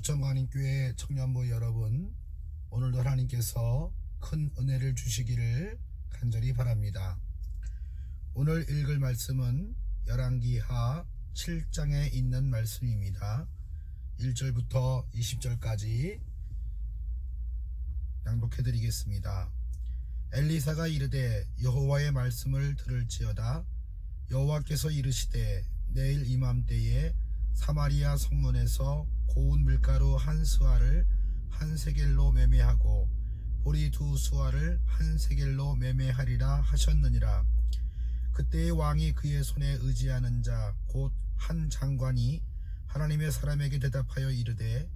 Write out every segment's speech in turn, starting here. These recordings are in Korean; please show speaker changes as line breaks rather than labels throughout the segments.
부천광림교회 청년부 여러분, 오늘도 하나님께서 큰 은혜를 주시기를 간절히 바랍니다. 오늘 읽을 말씀은 열왕기하 7장에 있는 말씀입니다. 1절부터 20절까지 낭독해 드리겠습니다. 엘리사가 이르되 여호와의 말씀을 들을지어다. 여호와께서 이르시되 내일 이맘때에 사마리아 성문에서 고운 밀가루 한 스와를 한 세겔로 매매하고 보리 두 스와를 한 세겔로 매매하리라 하셨느니라. 그때의 왕이 그의 손에 의지하는 자 곧 한 장관이 하나님의 사람에게 대답하여 이르되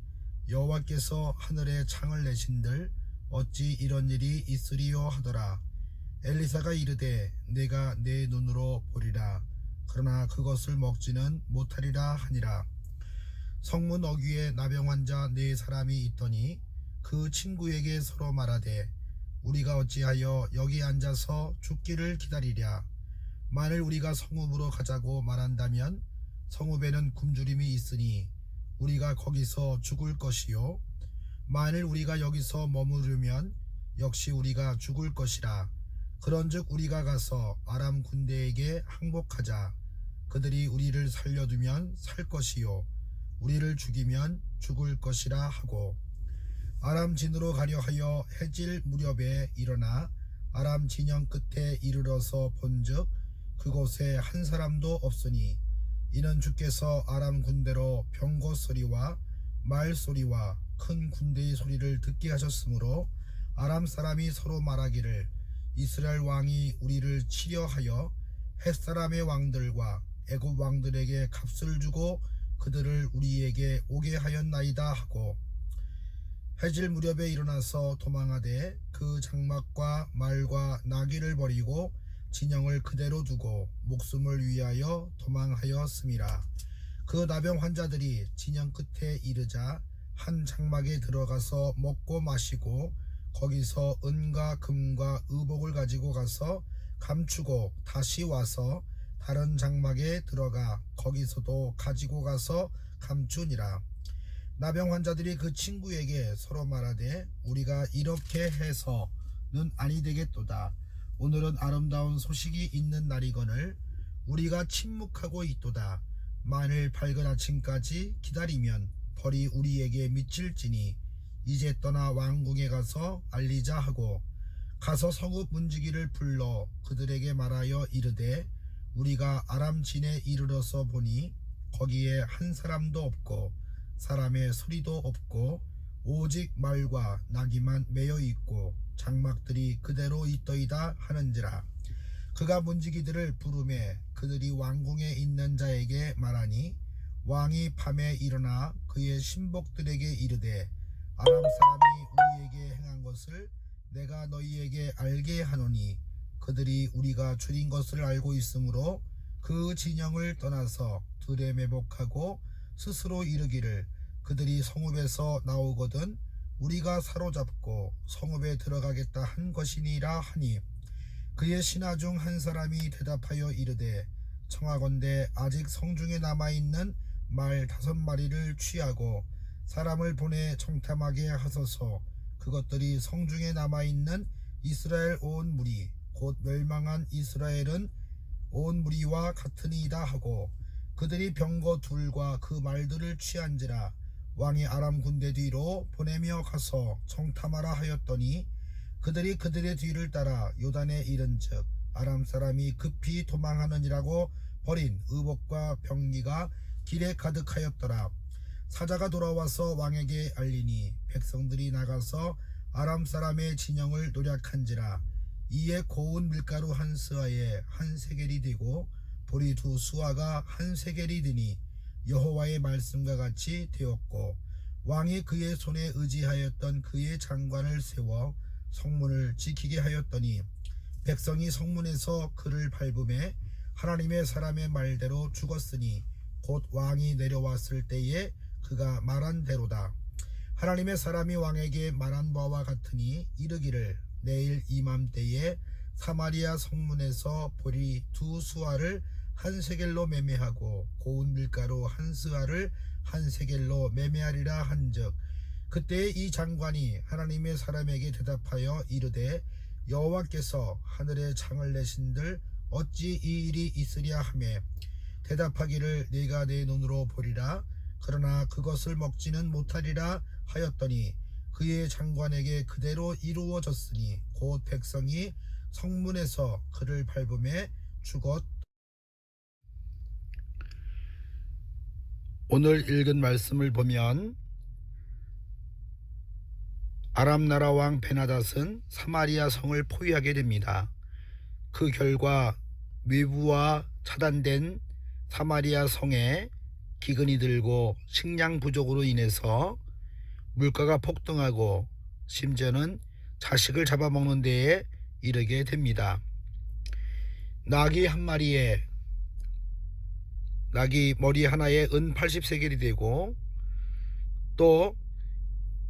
여호와께서 하늘에 창을 내신들 어찌 이런 일이 있으리요 하더라. 엘리사가 이르되 내가 내 눈으로 보리라. 그러나 그것을 먹지는 못하리라 하니라. 성문 어귀에 나병 환자 네 사람이 있더니 그 친구에게 서로 말하되 우리가 어찌하여 여기 앉아서 죽기를 기다리랴. 만일 우리가 성읍으로 가자고 말한다면 성읍에는 굶주림이 있으니 우리가 거기서 죽을 것이요, 만일 우리가 여기서 머무르면 역시 우리가 죽을 것이라. 그런즉 우리가 가서 아람 군대에게 항복하자. 그들이 우리를 살려두면 살 것이요 우리를 죽이면 죽을 것이라 하고, 아람 진으로 가려 하여 해질 무렵에 일어나 아람 진영 끝에 이르러서 본즉 그곳에 한 사람도 없으니 이는 주께서 아람 군대로 병거 소리와 말 소리와 큰 군대의 소리를 듣게 하셨으므로 아람 사람이 서로 말하기를 이스라엘 왕이 우리를 치려 하여 헷사람의 왕들과 애굽 왕들에게 값을 주고 그들을 우리에게 오게 하였나이다 하고, 해질 무렵에 일어나서 도망하되 그 장막과 말과 나귀를 버리고 진영을 그대로 두고 목숨을 위하여 도망하였음이라. 그 나병 환자들이 진영 끝에 이르자 한 장막에 들어가서 먹고 마시고 거기서 은과 금과 의복을 가지고 가서 감추고 다시 와서 다른 장막에 들어가 거기서도 가지고 가서 감추니라. 나병 환자들이 그 친구에게 서로 말하되 우리가 이렇게 해서는 아니 되겠도다. 오늘은 아름다운 소식이 있는 날이거늘 우리가 침묵하고 있도다. 만일 밝은 아침까지 기다리면 벌이 우리에게 미칠지니 이제 떠나 왕궁에 가서 알리자 하고, 가서 성읍 문지기를 불러 그들에게 말하여 이르되 우리가 아람 진에 이르러서 보니 거기에 한 사람도 없고 사람의 소리도 없고 오직 말과 나귀만 매여 있고 장막들이 그대로 있더이다 하는지라. 그가 문지기들을 부르매 그들이 왕궁에 있는 자에게 말하니 왕이 밤에 일어나 그의 신복들에게 이르되 아람 사람이 우리에게 행한 것을 내가 너희에게 알게 하노니 그들이 우리가 줄인 것을 알고 있으므로 그 진영을 떠나서 들에 매복하고 스스로 이르기를 그들이 성읍에서 나오거든 우리가 사로잡고 성읍에 들어가겠다 한 것이니라 하니, 그의 신하 중 한 사람이 대답하여 이르되 청하건대 아직 성중에 남아있는 말 5마리를 취하고 사람을 보내 청탐하게 하소서. 그것들이 성중에 남아있는 이스라엘 온 무리 곧 멸망한 이스라엘은 온 무리와 같으니이다 하고, 그들이 병거 둘과 그 말들을 취한지라. 왕이 아람 군대 뒤로 보내며 가서 청탐하라 하였더니 그들이 그들의 뒤를 따라 요단에 이른즉 아람 사람이 급히 도망하느니라고 버린 의복과 병기가 길에 가득하였더라. 사자가 돌아와서 왕에게 알리니 백성들이 나가서 아람 사람의 진영을 노략한지라. 이에 고운 밀가루 한 스와에 한 세겔이 되고 보리 두 스와가 한 세겔이 되니 여호와의 말씀과 같이 되었고, 왕이 그의 손에 의지하였던 그의 장관을 세워 성문을 지키게 하였더니 백성이 성문에서 그를 밟음에 하나님의 사람의 말대로 죽었으니 곧 왕이 내려왔을 때에 그가 말한 대로다. 하나님의 사람이 왕에게 말한 바와 같으니 이르기를 내일 이맘때에 사마리아 성문에서 보리 두 스와를 한 세겔로 매매하고 고운 밀가루 한 스와를 한 세겔로 매매하리라 한즉 그때 이 장관이 하나님의 사람에게 대답하여 이르되 여호와께서 하늘에 창을 내신들 어찌 이 일이 있으랴 하매 대답하기를 네가 내 눈으로 보리라 그러나 그것을 먹지는 못하리라 하였더니 그의 장관에게 그대로 이루어졌으니 곧 백성이 성문에서 그를 밟음에 죽었. 오늘 읽은 말씀을 보면 아람 나라 왕 베나닷은 사마리아 성을 포위하게 됩니다. 그 결과 외부와 차단된 사마리아 성에 기근이 들고 식량 부족으로 인해서 물가가 폭등하고 심지어는 자식을 잡아먹는 데에 이르게 됩니다. 낙이 한 마리에 낙이 머리 하나에 은 80세겔이 되고 또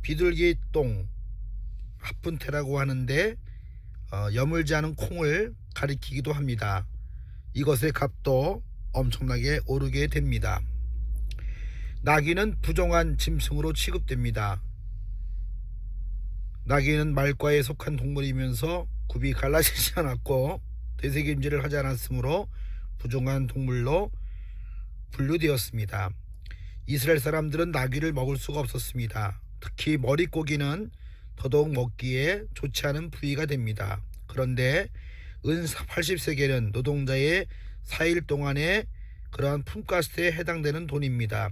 비둘기 똥 하푼테라고 하는데 여물지 않은 콩을 가리키기도 합니다. 이것의 값도 엄청나게 오르게 됩니다. 나귀는 부정한 짐승으로 취급됩니다. 나귀는 말과에 속한 동물이면서 굽이 갈라지지 않았고 되새김질을 하지 않았으므로 부정한 동물로 분류되었습니다. 이스라엘 사람들은 나귀를 먹을 수가 없었습니다. 특히 머릿고기는 더더욱 먹기에 좋지 않은 부위가 됩니다. 그런데 은 80세겔은 노동자의 4일 동안의 그러한 품가스에 해당되는 돈입니다.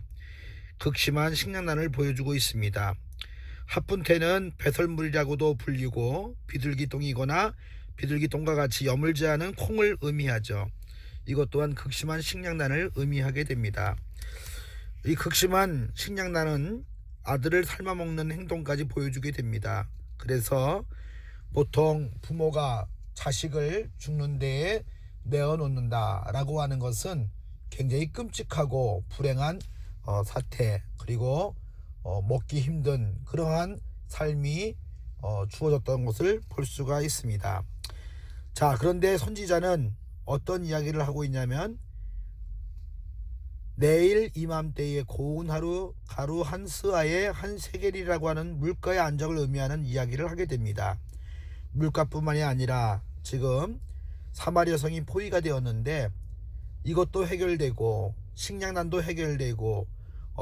극심한 식량난을 보여주고 있습니다. 하푼테는 배설물이라고도 불리고 비둘기똥이거나 비둘기똥과 같이 여물지 않은 콩을 의미하죠. 이것 또한 극심한 식량난을 의미하게 됩니다. 이 극심한 식량난은 아들을 삶아먹는 행동까지 보여주게 됩니다. 그래서 보통 부모가 자식을 죽는 데에 내어놓는다 라고 하는 것은 굉장히 끔찍하고 불행한 사태, 그리고 먹기 힘든 그러한 삶이 주어졌던 것을 볼 수가 있습니다. 자, 그런데 선지자는 어떤 이야기를 하고 있냐면 내일 이맘때에 고운 가루 한 스아에 한 세겔이라고 하는 물가의 안정을 의미하는 이야기를 하게 됩니다. 물가뿐만이 아니라 지금 사마리아 성이 포위가 되었는데 이것도 해결되고 식량난도 해결되고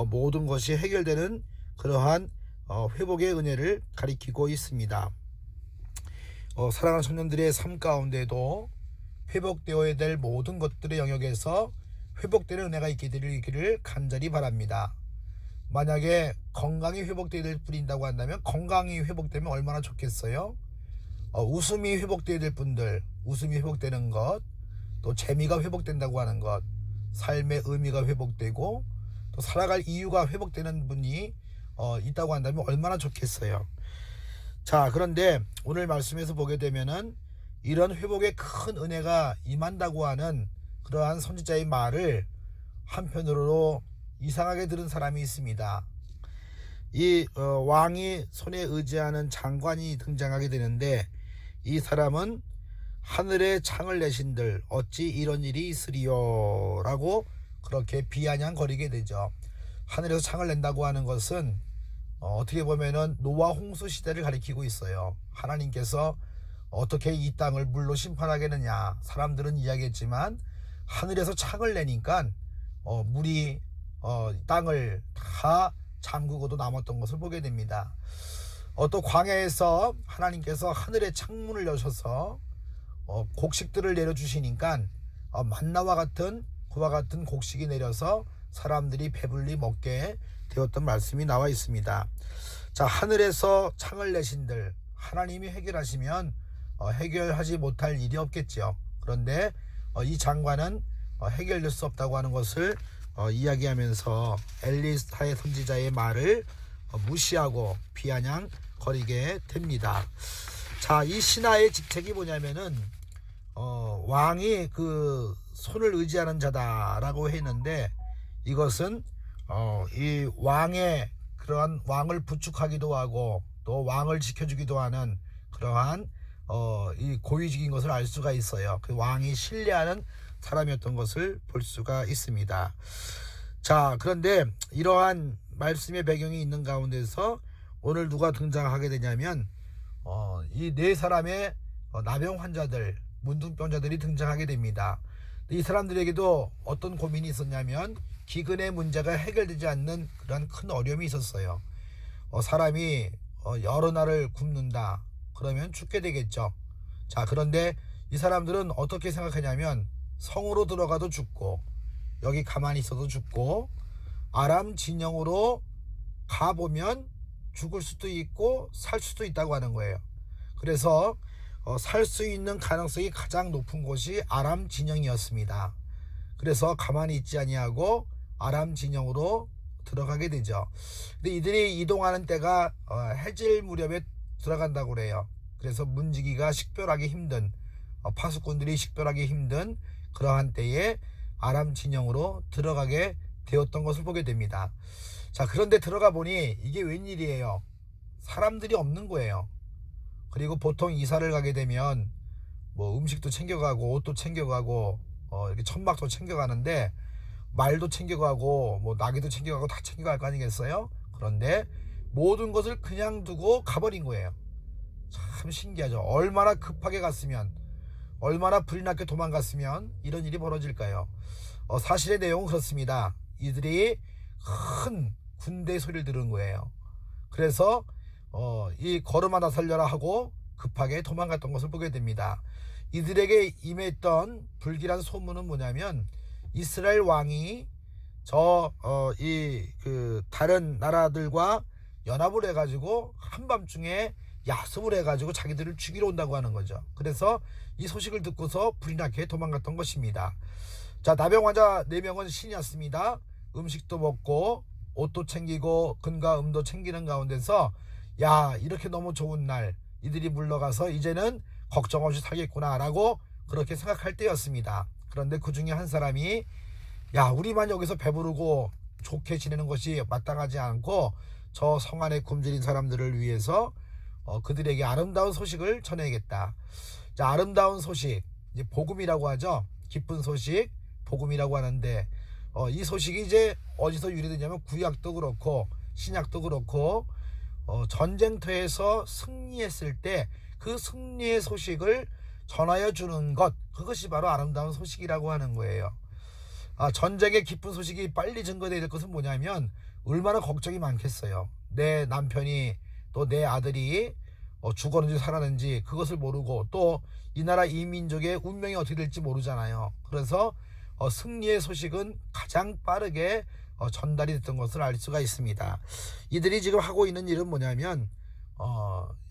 모든 것이 해결되는 그러한 회복의 은혜를 가리키고 있습니다. 사랑하는 청년들의 삶 가운데도 회복되어야 될 모든 것들의 영역에서 회복되는 은혜가 있게 되기를 간절히 바랍니다. 만약에 건강이 회복되어야 된다고 한다면 건강이 회복되면 얼마나 좋겠어요? 웃음이 회복되어야 될 분들, 웃음이 회복되는 것, 또 재미가 회복된다고 하는 것, 삶의 의미가 회복되고 또 살아갈 이유가 회복되는 분이 있다고 한다면 얼마나 좋겠어요. 자, 그런데 오늘 말씀에서 보게 되면은 이런 회복의 큰 은혜가 임한다고 하는 그러한 선지자의 말을 한편으로 이상하게 들은 사람이 있습니다. 이 왕이 손에 의지하는 장관이 등장하게 되는데 이 사람은 하늘에 창을 내신들 어찌 이런 일이 있으리요 라고 그렇게 비아냥거리게 되죠. 하늘에서 창을 낸다고 하는 것은 어떻게 보면은 노아 홍수 시대를 가리키고 있어요. 하나님께서 어떻게 이 땅을 물로 심판하겠느냐, 사람들은 이야기했지만 하늘에서 창을 내니까 물이 땅을 다 잠그고도 남았던 것을 보게 됩니다. 또 광야에서 하나님께서 하늘의 창문을 여셔서 곡식들을 내려주시니까 만나와 같은 그와 같은 곡식이 내려서 사람들이 배불리 먹게 되었던 말씀이 나와 있습니다. 자, 하늘에서 창을 내신들 하나님이 해결하시면 해결하지 못할 일이 없겠죠. 그런데 이 장관은 해결될 수 없다고 하는 것을 이야기하면서 엘리사의 선지자의 말을 무시하고 비아냥 거리게 됩니다. 자, 이 신하의 직책이 뭐냐면은 왕이 그 손을 의지하는 자다라고 했는데 이것은 이 왕의 그러한 왕을 부축하기도 하고 또 왕을 지켜주기도 하는 그러한 이 고위직인 것을 알 수가 있어요. 그 왕이 신뢰하는 사람이었던 것을 볼 수가 있습니다. 자, 그런데 이러한 말씀의 배경이 있는 가운데서 오늘 누가 등장하게 되냐면 이 네 사람의 나병 환자들, 문둥병자들이 등장하게 됩니다. 이 사람들에게도 어떤 고민이 있었냐면 기근의 문제가 해결되지 않는 그런 큰 어려움이 있었어요. 사람이 여러 날을 굶는다 그러면 죽게 되겠죠. 자, 그런데 이 사람들은 어떻게 생각하냐면 성으로 들어가도 죽고 여기 가만히 있어도 죽고 아람 진영으로 가보면 죽을 수도 있고 살 수도 있다고 하는 거예요. 그래서 살 수 있는 가능성이 가장 높은 곳이 아람 진영이었습니다. 그래서 가만히 있지 아니하고 아람 진영으로 들어가게 되죠. 근데 이들이 이동하는 때가 해질 무렵에 들어간다고 그래요. 그래서 문지기가 식별하기 힘든 파수꾼들이 식별하기 힘든 그러한 때에 아람 진영으로 들어가게 되었던 것을 보게 됩니다. 자, 그런데 들어가 보니 이게 웬일이에요? 사람들이 없는 거예요. 그리고 보통 이사를 가게 되면 뭐 음식도 챙겨가고 옷도 챙겨가고 이렇게 천막도 챙겨가는데 말도 챙겨가고 뭐 나귀도 챙겨가고 다 챙겨갈 거 아니겠어요? 그런데 모든 것을 그냥 두고 가버린 거예요. 참 신기하죠. 얼마나 급하게 갔으면, 얼마나 불이 났게 도망갔으면 이런 일이 벌어질까요? 사실의 내용은 그렇습니다. 이들이 큰 군대 소리를 들은 거예요. 그래서 이 걸음하나 살려라 하고 급하게 도망갔던 것을 보게 됩니다. 이들에게 임했던 불길한 소문은 뭐냐면 이스라엘 왕이 다른 나라들과 연합을 해가지고 한밤중에 야습을 해가지고 자기들을 죽이러 온다고 하는 거죠. 그래서 이 소식을 듣고서 불이 나게 도망갔던 것입니다. 자, 나병 환자 4명은 신이었습니다. 음식도 먹고 옷도 챙기고 근과 음도 챙기는 가운데서 야, 이렇게 너무 좋은 날 이들이 물러가서 이제는 걱정 없이 살겠구나 라고 그렇게 생각할 때였습니다. 그런데 그 중에 한 사람이 야, 우리만 여기서 배부르고 좋게 지내는 것이 마땅하지 않고 저 성 안에 굶주린 사람들을 위해서 그들에게 아름다운 소식을 전해야겠다. 자, 아름다운 소식, 이제 복음이라고 하죠. 기쁜 소식, 복음이라고 하는데 이 소식이 이제 어디서 유래되냐면 구약도 그렇고 신약도 그렇고 전쟁터에서 승리했을 때 그 승리의 소식을 전하여 주는 것, 그것이 바로 아름다운 소식이라고 하는 거예요. 전쟁의 기쁜 소식이 빨리 증거되어야 될 것은 뭐냐면 얼마나 걱정이 많겠어요. 내 남편이 또 내 아들이 죽었는지 살았는지 그것을 모르고 또 이 나라 이 민족의 운명이 어떻게 될지 모르잖아요. 그래서 승리의 소식은 가장 빠르게 전달이 됐던 것을 알 수가 있습니다. 이들이 지금 하고 있는 일은 뭐냐면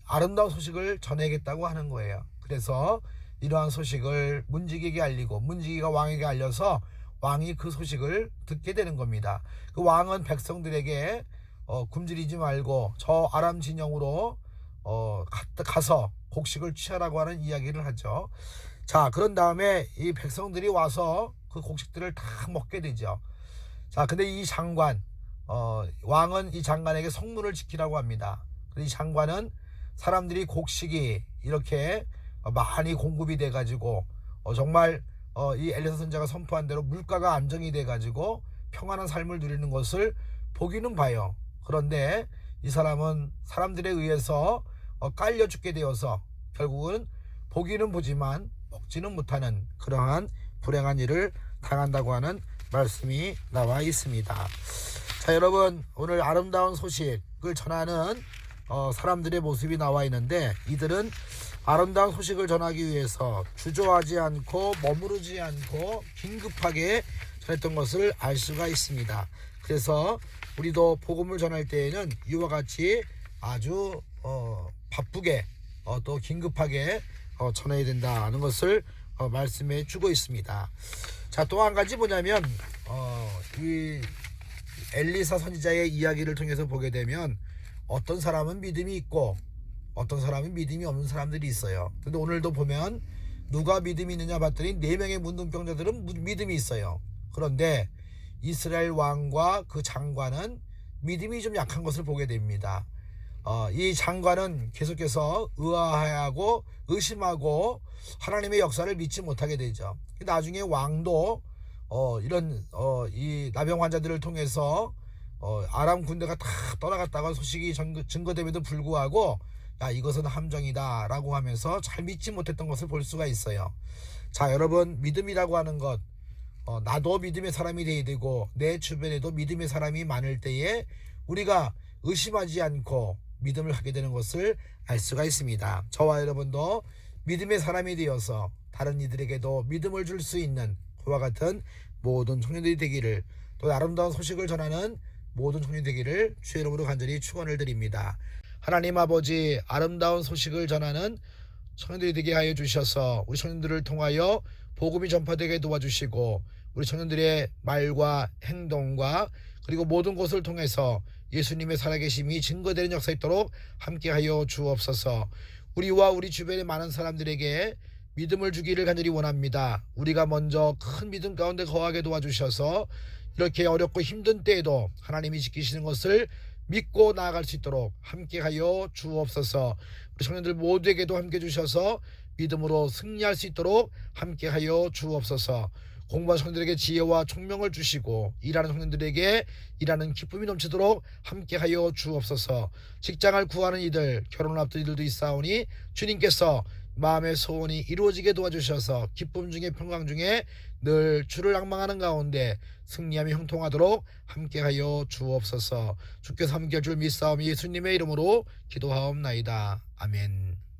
아름다운 소식을 전해야겠다고 하는 거예요. 그래서 이러한 소식을 문지기에게 알리고 문지기가 왕에게 알려서 왕이 그 소식을 듣게 되는 겁니다. 그 왕은 백성들에게 굶주리지 말고 저 아람 진영으로 가서 곡식을 취하라고 하는 이야기를 하죠. 자, 그런 다음에 이 백성들이 와서 그 곡식들을 다 먹게 되죠. 자, 근데 이 장관 왕은 이 장관에게 성문을 지키라고 합니다. 이 장관은 사람들이 곡식이 이렇게 많이 공급이 돼 가지고 정말 이 엘리사 선지자가 선포한 대로 물가가 안정이 돼 가지고 평안한 삶을 누리는 것을 보기는 봐요. 그런데 이 사람은 사람들에 의해서 깔려 죽게 되어서 결국은 보기는 보지만 먹지는 못하는 그러한 불행한 일을 당한다고 하는 말씀이 나와 있습니다. 자, 여러분, 오늘 아름다운 소식을 전하는 사람들의 모습이 나와 있는데 이들은 아름다운 소식을 전하기 위해서 주저하지 않고 머무르지 않고 긴급하게 전했던 것을 알 수가 있습니다. 그래서 우리도 복음을 전할 때에는 이와 같이 아주 바쁘게 또 긴급하게 전해야 된다는 것을 말씀해 주고 있습니다. 자, 또 한 가지 뭐냐면 이 엘리사 선지자의 이야기를 통해서 보게 되면 어떤 사람은 믿음이 있고 어떤 사람은 믿음이 없는 사람들이 있어요. 근데 오늘도 보면 누가 믿음이 있느냐 봤더니 4명의 문둥병자들은 믿음이 있어요. 그런데 이스라엘 왕과 그 장관은 믿음이 좀 약한 것을 보게 됩니다. 이 장관은 계속해서 의아해하고 의심하고 하나님의 역사를 믿지 못하게 되죠. 나중에 왕도 이런 이 나병 환자들을 통해서 아람 군대가 다 떠나갔다가 소식이 증거됨에도 불구하고 야, 이것은 함정이다 라고 하면서 잘 믿지 못했던 것을 볼 수가 있어요. 자, 여러분, 믿음이라고 하는 것, 나도 믿음의 사람이 되어야 되고 내 주변에도 믿음의 사람이 많을 때에 우리가 의심하지 않고 믿음을 하게 되는 것을 알 수가 있습니다. 저와 여러분도 믿음의 사람이 되어서 다른 이들에게도 믿음을 줄 수 있는 그와 같은 모든 청년들이 되기를, 또 아름다운 소식을 전하는 모든 청년이 되기를 주의 이름으로 간절히 축원을 드립니다. 하나님 아버지, 아름다운 소식을 전하는 청년들이 되게 하여 주셔서 우리 청년들을 통하여 복음이 전파되게 도와주시고 우리 청년들의 말과 행동과 그리고 모든 것을 통해서 예수님의 살아계심이 증거되는 역사 있도록 함께하여 주옵소서. 우리와 우리 주변의 많은 사람들에게 믿음을 주기를 간절히 원합니다. 우리가 먼저 큰 믿음 가운데 거하게 도와주셔서 이렇게 어렵고 힘든 때에도 하나님이 지키시는 것을 믿고 나아갈 수 있도록 함께하여 주옵소서. 우리 청년들 모두에게도 함께 주셔서 믿음으로 승리할 수 있도록 함께하여 주옵소서. 공부한 청년들에게 지혜와 총명을 주시고 일하는 청년들에게 일하는 기쁨이 넘치도록 함께하여 주옵소서. 직장을 구하는 이들, 결혼을 앞둔 이들도 있사오니 주님께서 마음의 소원이 이루어지게 도와주셔서 기쁨 중에 평강 중에 늘 주를 앙망하는 가운데 승리함이 형통하도록 함께하여 주옵소서. 주께서 함께할 줄 믿사오니 예수님의 이름으로 기도하옵나이다. 아멘.